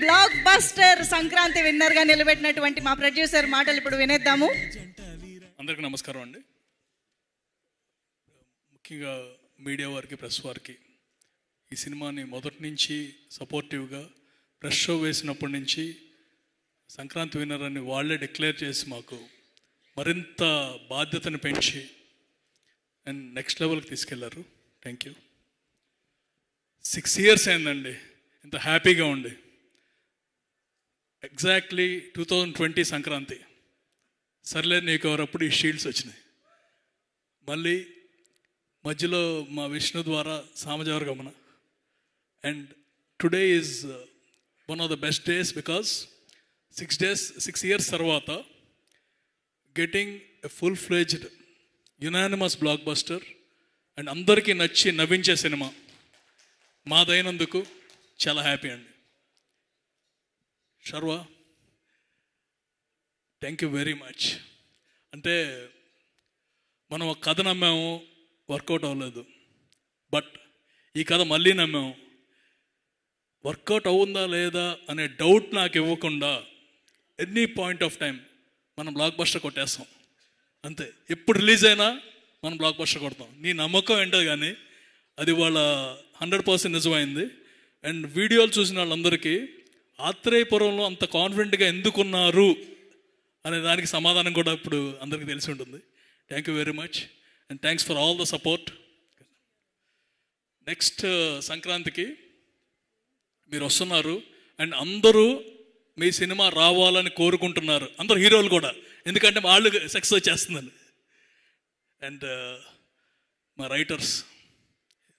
Block buster Sankranti winner గా నిలబెట్టినటువంటి మా producer మాటలు ఇప్పుడు వినేద్దాము. అందరికీ నమస్కారం అండి. ముఖ్యంగా మీడియా వారికి, ప్రెస్ వారికి ఈ సినిమాని మొదటి నుంచి సపోర్టివ్గా ప్రెస్ షో వేసినప్పటి నుంచి సంక్రాంతి విన్నర్ అని వాళ్ళే డిక్లేర్ చేసి మాకు మరింత బాధ్యతను పెంచి అండ్ నెక్స్ట్ లెవెల్కి తీసుకెళ్లారు. Thank you. 6 years అయిందండి ఇంత హ్యాపీగా ఉండి. ఎగ్జాక్ట్లీ 2020 సంక్రాంతి. సర్లే నీకు ఎవరప్పుడు ఈ షీల్డ్స్ వచ్చినాయి. మళ్ళీ మధ్యలో మా విష్ణు ద్వారా Samajavaragamana. And today is one of the best days because 6 years తర్వాత getting a full fledged unanimous blockbuster and అందరికీ నచ్చి నవ్వించే సినిమా మాదైనందుకు చాలా హ్యాపీ అండి. Sharwa, thank you very much. అంటే మనం ఒక కథ నమ్మాము, వర్కౌట్ అవ్వలేదు. బట్ ఈ కథ మళ్ళీ నమ్మాము, వర్కౌట్ అవుందా లేదా అనే డౌట్ నాకు ఇవ్వకుండా ఎనీ పాయింట్ ఆఫ్ టైం మనం బ్లాక్ బస్టర్ కొట్టేస్తాం. అంతే, ఎప్పుడు రిలీజ్ అయినా మనం బ్లాక్ బస్టర్ కొడతాం. నీ నమ్మకం ఏంటో కానీ అది వాళ్ళ 100% నిజమైంది. అండ్ వీడియోలు చూసిన వాళ్ళందరికీ ఆత్రేయపురంలో అంత కాన్ఫిడెంట్గా ఎందుకున్నారు అనే దానికి సమాధానం కూడా ఇప్పుడు అందరికీ తెలిసి ఉంటుంది. Thank you very much and thanks for all the support. Next సంక్రాంతికి మీరు వస్తున్నారు అండ్ అందరూ మీ సినిమా రావాలని కోరుకుంటున్నారు, అందరు హీరోలు కూడా, ఎందుకంటే వాళ్ళు సక్సెస్ వచ్చేస్తుందని. అండ్ మా రైటర్స్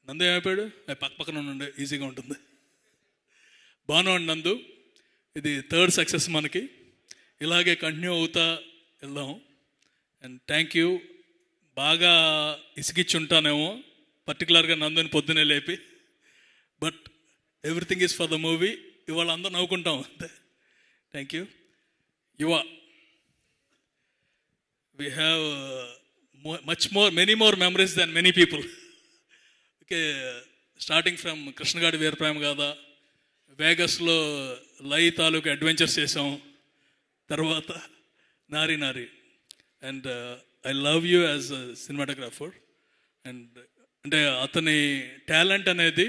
నందు ఏమైపోయాడు, పక్కన ఉండే ఈజీగా ఉంటుంది. బాను అండ్ నందు, ఇది 3rd సక్సెస్ మనకి. ఇలాగే కంటిన్యూ అవుతా వెళ్దాం. And thank you. బాగా ఇసిగిచ్చి ఉంటానేమో పర్టికులర్గా నందుని పొద్దునే లేపి. But everything is for the movie. ఇవాళ అందరూ నవ్వుకుంటాం అంతే. Thank you. Yuva, we have many more memories than many people. Okay, starting from కృష్ణగాడి వీరప్రేమ గాథ, వేగస్లో లై తాలూకు అడ్వెంచర్స్ చేసాం, తర్వాత Naari Naari. And I love you as a cinematographer. And అంటే అతని టాలెంట్ అనేది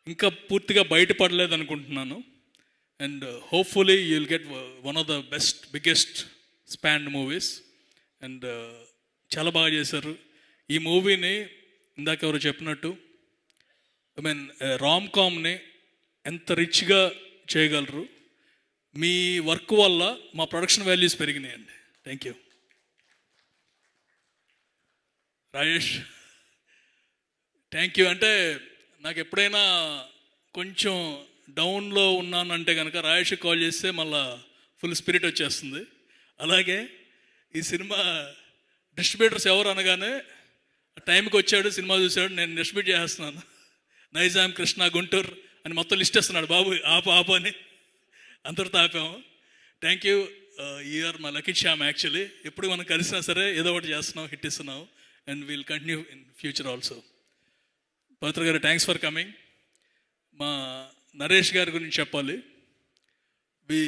ఇంకా పూర్తిగా బయటపడలేదు అనుకుంటున్నాను. And hopefully you will get one of the best biggest spanned movies. And చాలా బాగా చేశారు ఈ మూవీని. ఇందాక ఎవరు చెప్పినట్టు రామ్ కామ్ని ఎంత రిచ్గా చేయగలరు. మీ వర్క్ వల్ల మా ప్రొడక్షన్ వాల్యూస్ పెరిగినాయండి. Thank you. Rajesh, thank you. అంటే నాకు ఎప్పుడైనా కొంచెం డౌన్లో ఉన్నానంటే కనుక రాజేష్కి కాల్ చేస్తే మళ్ళా ఫుల్ స్పిరిట్ వచ్చేస్తుంది. అలాగే ఈ సినిమా డిస్ట్రిబ్యూటర్స్ ఎవరు అనగానే టైంకి వచ్చాడు, సినిమా చూశాడు, నేను డిస్ట్రిబ్యూట్ చేస్తున్నాను, నైజాం, కృష్ణ, గుంటూరు అని మొత్తం లిస్ట్ ఇస్తున్నాడు. బాబు ఆపు అని అందరితో ఆపాము. Thank you. యూఆర్ మా లక్కీ శ్యామ్. యాక్చువల్లీ ఎప్పుడు మనం కలిసినా సరే ఏదో ఒకటి చేస్తున్నాం, హిట్ ఇస్తున్నాం. And will continue in future also. Pavitra గారు, థ్యాంక్స్ ఫర్ కమింగ్. మా నరేష్ గారి గురించి చెప్పాలి. We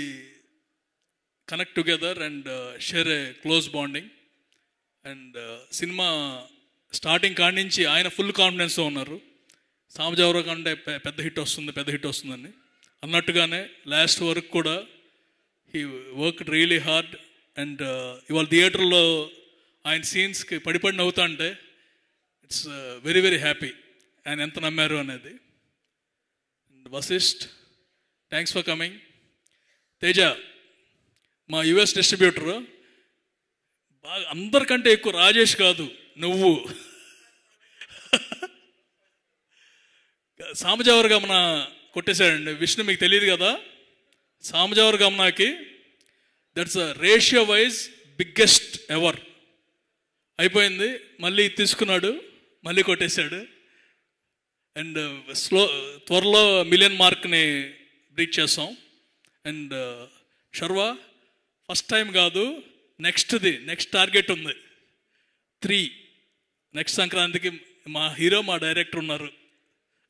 connect together and share a close bonding. And cinema starting కాడి నుంచి ఆయన ఫుల్ కాన్ఫిడెన్స్తో ఉన్నారు. సామజవర కంటే పెద్ద హిట్ వస్తుందని అన్నట్టుగానే లాస్ట్ వరకు కూడా he work really hard. And ఇవాళ థియేటర్లో ఆయన సీన్స్కి పడిపడి నవ్వుతా అంటే ఇట్స్ వెరీ వెరీ హ్యాపీ ఆయన ఎంత నమ్మారు అనేది. And Vasishta, thanks for coming. Teja, మా యుఎస్ డిస్ట్రిబ్యూటర్, బాగా అందరికంటే ఎక్కువ రాజేష్ కాదు నువ్వు. సామజవర గమన కొట్టేశాడండి విష్ణు, మీకు తెలియదు కదా. సామజవర గమనాకి that's a ratio wise biggest ever అయిపోయింది. మళ్ళీ తీసుకున్నాడు, మళ్ళీ కొట్టేశాడు. అండ్ త్వరలో 1 million మార్క్ని బ్రీచ్ చేస్తాం. అండ్ శర్వా, ఫస్ట్ టైం కాదు, నెక్స్ట్ టార్గెట్ ఉంది 3. నెక్స్ట్ సంక్రాంతికి మా హీరో, మా డైరెక్టర్ ఉన్నారు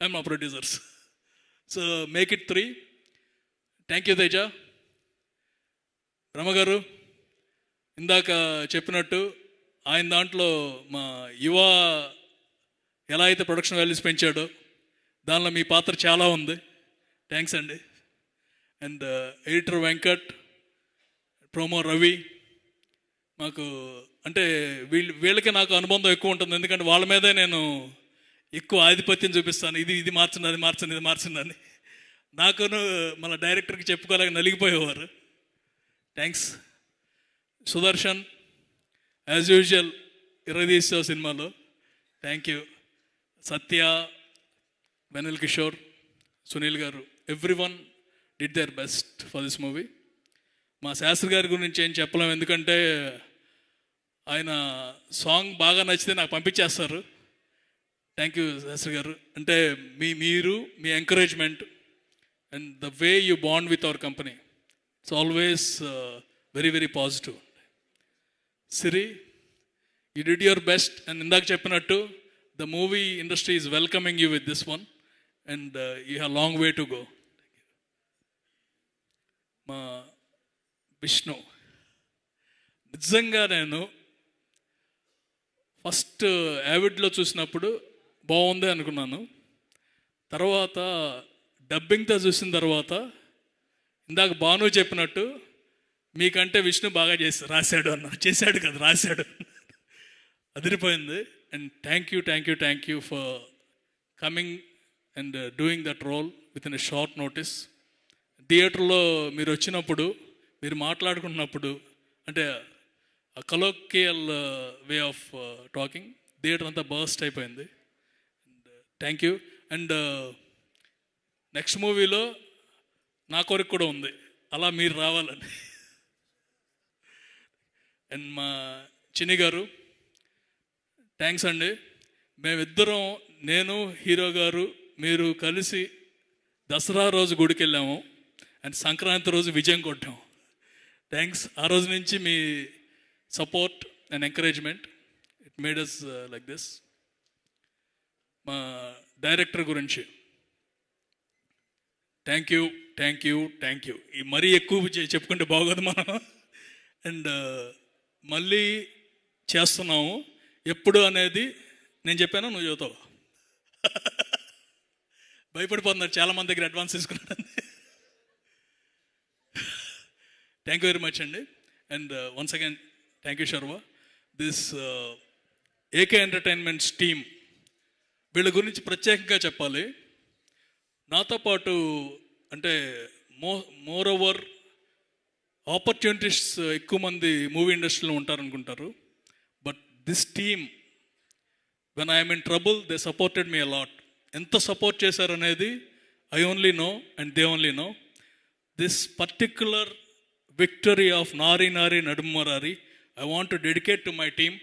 అండ్ మా producers. So make it 3. Thank you Teja. రమగారు ఇందాక చెప్పినట్టు ఆయన దాంట్లో మా యువ ఎలా అయితే ప్రొడక్షన్ వాల్యూస్ పెంచాడో దానిలో మీ పాత్ర చాలా ఉంది. థ్యాంక్స్ అండి. And editor Venkat, promo Ravi, మాకు అంటే వీళ్ళకి నాకు అనుబంధం ఎక్కువ ఉంటుంది. ఎందుకంటే వాళ్ళ మీదే నేను ఎక్కువ ఆధిపత్యం చూపిస్తాను. ఇది మార్చండి, అది మార్చండి, ఇది మార్చండి అని. నాకును మన డైరెక్టర్కి చెప్పుకోలేక నలిగిపోయేవారు. థ్యాంక్స్. సుదర్శన్ యాజ్ యూజువల్ ఇరదీసావు సినిమాలో, థ్యాంక్ యూ. సత్య, వెనల్ కిషోర్, సునీల్ గారు, everyone did their best for this movie. మా శాస్త్రి గారి గురించి ఏం చెప్పలేము, ఎందుకంటే ఆయన సాంగ్ బాగా నచ్చితే నాకు పంపించేస్తారు. థ్యాంక్ యూ శాస్త్రి గారు. అంటే మీరు మీ encouragement and the way you bond with our company, it's always very very positive. Siri, you did your best. And ఇందాక చెప్పినట్టు the movie industry is welcoming you with this one and you have long way to go. మా విష్ణు, నిజంగా నేను first యావిడ్లో చూసినప్పుడు బాగుంది అనుకున్నాను. తర్వాత డబ్బింగ్తో చూసిన తర్వాత ఇందాక భాను చెప్పినట్టు మీకంటే విష్ణు బాగా రాశాడు అన్న, చేశాడు కదా, రాశాడు, అదిరిపోయింది. And thank you for coming and doing that role with in a short notice. థియేటర్లో మీరు వచ్చినప్పుడు, మీరు మాట్లాడుకున్నప్పుడు, అంటే colloquial way of talking, theatre అంతా బర్స్ట్ అయిపోయింది. Thank you. అండ్ నెక్స్ట్ మూవీలో నా కోరిక కూడా ఉంది, అలా మీరు రావాలని. అండ్ మా చిన్ని గారు, థ్యాంక్స్ అండి. మేమిద్దరం, నేను, హీరో గారు, మీరు కలిసి దసరా రోజు గుడికి వెళ్ళాము అండ్ సంక్రాంతి రోజు విజయం కొట్టాము. థ్యాంక్స్. ఆ రోజు నుంచి మీ support and encouragement, it made us like this. మా డైరెక్టర్ గురించి థ్యాంక్ యూ. ఈ మరీ ఎక్కువ చెప్పుకుంటే బాగోదు మనం. అండ్ మళ్ళీ చేస్తున్నాము ఎప్పుడు అనేది నేను చెప్పాను, నువ్వు చెబుతావు. భయపడిపోతున్నారు చాలామంది దగ్గర అడ్వాన్స్ తీసుకున్నాడు. థ్యాంక్ యూ వెరీ మచ్ అండి. And once again thank you Sharwa. This AK entertainments team, వీళ్ళ గురించి ప్రత్యేకంగా చెప్పాలి. నాతో పాటు అంటే మోర్ ఓవర్ ఆపర్చునిటీస్ ఎక్కువ మంది మూవీ ఇండస్ట్రీలో ఉంటారనుకుంటారు. But this team, when I'm in trouble they supported me a lot. ఎంత సపోర్ట్ చేశారనేది I only know and they only know. This particular victory of Naari Naduma Murari I want to dedicate to my team,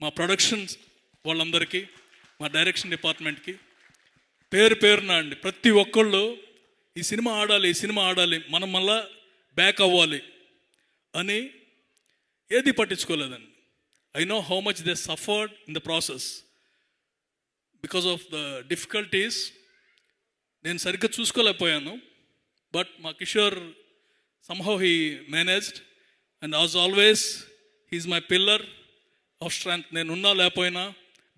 మా productions వాళ్ళందరికీ, మా direction డిపార్ట్మెంట్కి, పేరున అండి. ప్రతి ఒక్కళ్ళు ఈ సినిమా ఆడాలి, మనం మళ్ళా బ్యాక్ అవ్వాలి అని ఏది పట్టించుకోలేదండి. I know how much they suffered in the process because of the difficulties. నేను సరిగ్గా చూసుకోలేకపోయాను, బట్ మా Kishore somehow he managed and as always he is my pillar of strength. నేను ఉన్నా లేకపోయినా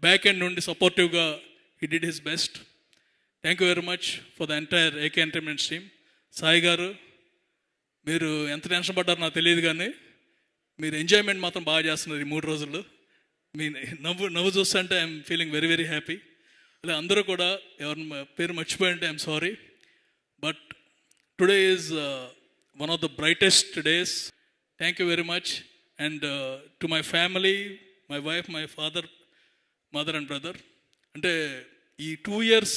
బ్యాక్ ఎండ్ నుండి సపోర్టివ్గా he did his best. Thank you very much for the entire AK entertainments team. Sai గారు, మీరు ఎంత టెన్షన్ పడ్డారో నాకు తెలియదు, కానీ మీరు ఎంజాయ్మెంట్ మాత్రం బాగా చేస్తున్నారు ఈ 3 రోజులు. మీ నవ్వు చూస్తుంటే I'm feeling very very happy. అలా అందరూ కూడా ఎవరి పేరు మర్చిపోయింటే I'm sorry, but today is one of the brightest days. Thank you very much. And to my family, my wife, my father, mother and brother, అంటే ఈ 2 years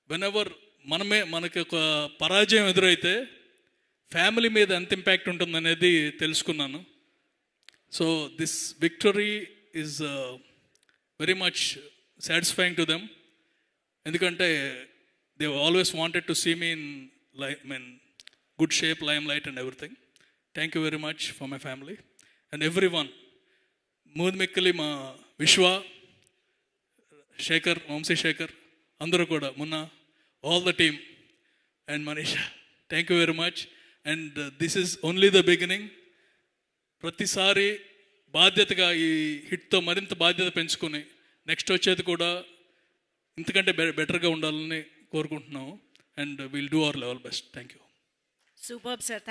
వెనెవర్ మనకి ఒక పరాజయం ఎదురైతే ఫ్యామిలీ మీద ఎంత ఇంపాక్ట్ ఉంటుందనేది తెలుసుకున్నాను. So this victory is very much satisfying to them, ఎందుకంటే they always wanted to see me in good shape, limelight and everything. Thank you very much for my family and everyone. Moodmikkali ma Vishwa, Shekhar, Vamsi Shekhar, andaru kuda, Munna, all the team and Manisha. Thank you very much. And this is only the beginning. ప్రతిసారి బాధ్యతగా ఈ హిట్తో మరింత బాధ్యత పెంచుకొని next వచ్చేది కూడా ఇంతకంటే బెటర్గా ఉండాలని కోరుకుంటున్నాము. And will do our level best. Thank you. Super sir.